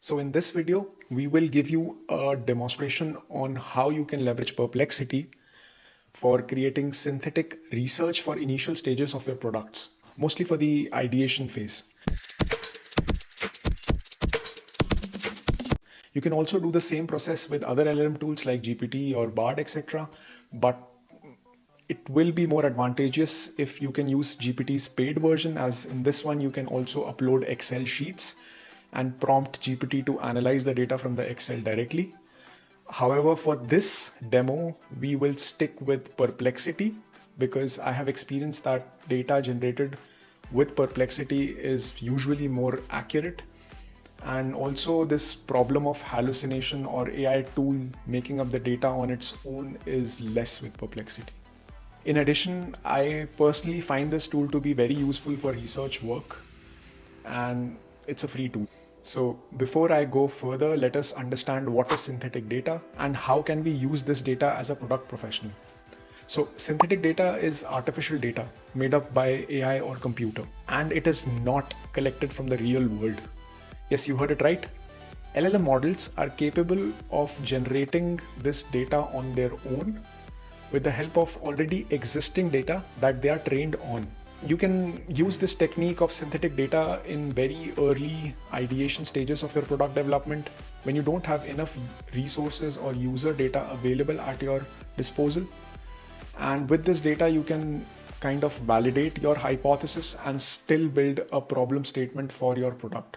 So in this video, we will give you a demonstration on how you can leverage Perplexity for creating synthetic research for initial stages of your products, mostly for the ideation phase. You can also do the same process with other LLM tools like GPT or Bard, etc. But it will be more advantageous if you can use GPT's paid version, as in this one you can also upload Excel sheets and prompt GPT to analyze the data from the Excel directly. However, for this demo, we will stick with Perplexity because I have experienced that data generated with Perplexity is usually more accurate. And also this problem of hallucination or AI tool making up the data on its own is less with Perplexity. In addition, I personally find this tool to be very useful for research work, and it's a free tool. So before I go further, let us understand what is synthetic data and how can we use this data as a product professional. So synthetic data is artificial data made up by AI or computer, and it is not collected from the real world. Yes, you heard it right. LLM models are capable of generating this data on their own with the help of already existing data that they are trained on. You can use this technique of synthetic data in very early ideation stages of your product development when you don't have enough resources or user data available at your disposal. And with this data, you can kind of validate your hypothesis and still build a problem statement for your product.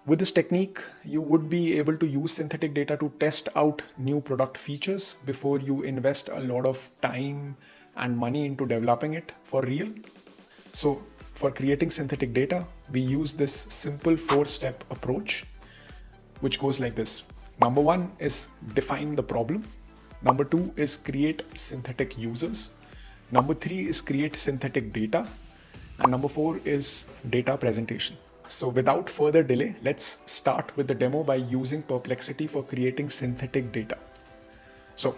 With this technique, you would be able to use synthetic data to test out new product features before you invest a lot of time and money into developing it for real. So for creating synthetic data, we use this simple 4-step approach, which goes like this. Number 1 is define the problem. Number 2 is create synthetic users. Number 3 is create synthetic data. And number 4 is data presentation. So without further delay, let's start with the demo by using Perplexity for creating synthetic data. So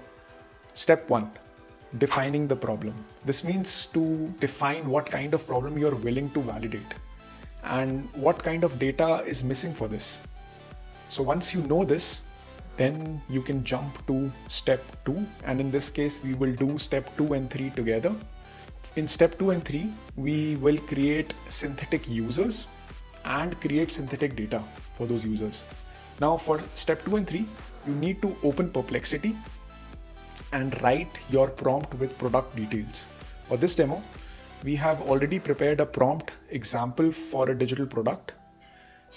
step 1, defining the problem. This means to define what kind of problem you're willing to validate and what kind of data is missing for this. So once you know this, then you can jump to step 2. And in this case, we will do step 2 and 3 together. In step 2 and 3, we will create synthetic users and create synthetic data for those users. Now for step 2 and 3, you need to open Perplexity and write your prompt with product details. For this demo, we have already prepared a prompt example for a digital product,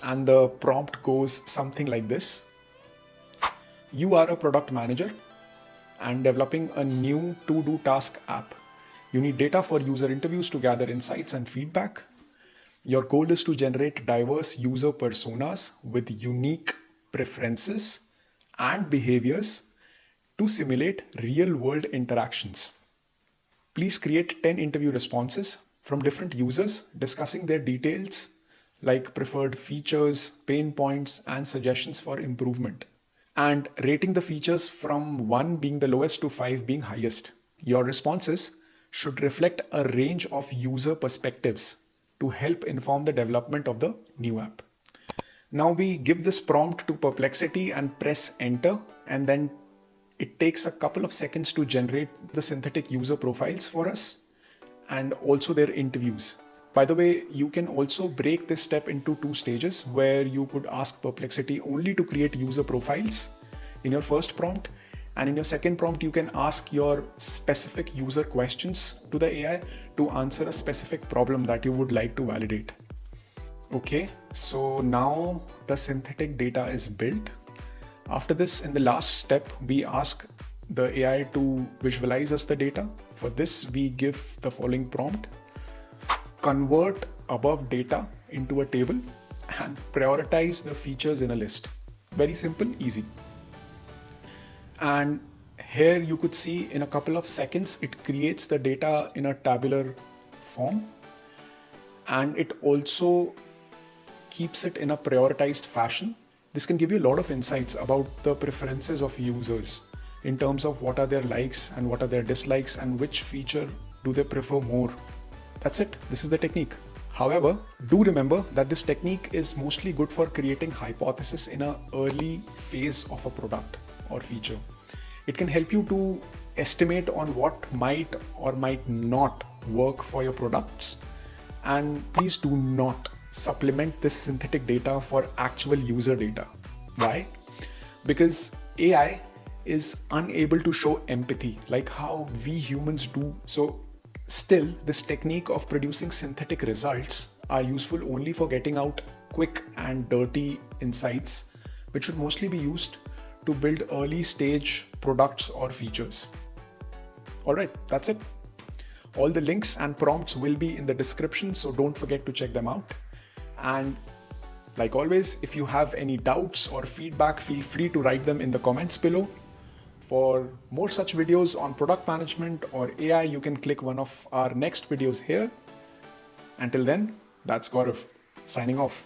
and the prompt goes something like this. You are a product manager and developing a new to-do task app. You need data for user interviews to gather insights and feedback. Your goal is to generate diverse user personas with unique preferences and behaviors to simulate real-world interactions. Please create 10 interview responses from different users discussing their details like preferred features, pain points, and suggestions for improvement, and rating the features from 1 being the lowest to 5 being highest. Your responses should reflect a range of user perspectives to help inform the development of the new app. Now we give this prompt to Perplexity and press enter, and then it takes a couple of seconds to generate the synthetic user profiles for us and also their interviews. By the way, you can also break this step into 2 stages where you could ask Perplexity only to create user profiles in your first prompt, and in your second prompt, you can ask your specific user questions to the AI to answer a specific problem that you would like to validate. Okay, so now the synthetic data is built. After this, in the last step, we ask the AI to visualize us the data. For this, we give the following prompt. Convert above data into a table and prioritize the features in a list. Very simple, easy. And here you could see in a couple of seconds, it creates the data in a tabular form, and it also keeps it in a prioritized fashion. This can give you a lot of insights about the preferences of users in terms of what are their likes and what are their dislikes and which feature do they prefer more. That's it. This is the technique. However, do remember that this technique is mostly good for creating hypothesis in an early phase of a product or feature. It can help you to estimate on what might or might not work for your products. And please do not supplement this synthetic data for actual user data. Why? Because AI is unable to show empathy like how we humans do. So still, this technique of producing synthetic results are useful only for getting out quick and dirty insights, which should mostly be used to build early stage products or features. All right, that's it. All the links and prompts will be in the description, so don't forget to check them out. And like always, if you have any doubts or feedback, feel free to write them in the comments below. For more such videos on product management or AI, you can click one of our next videos here. Until then, that's Gaurav signing off.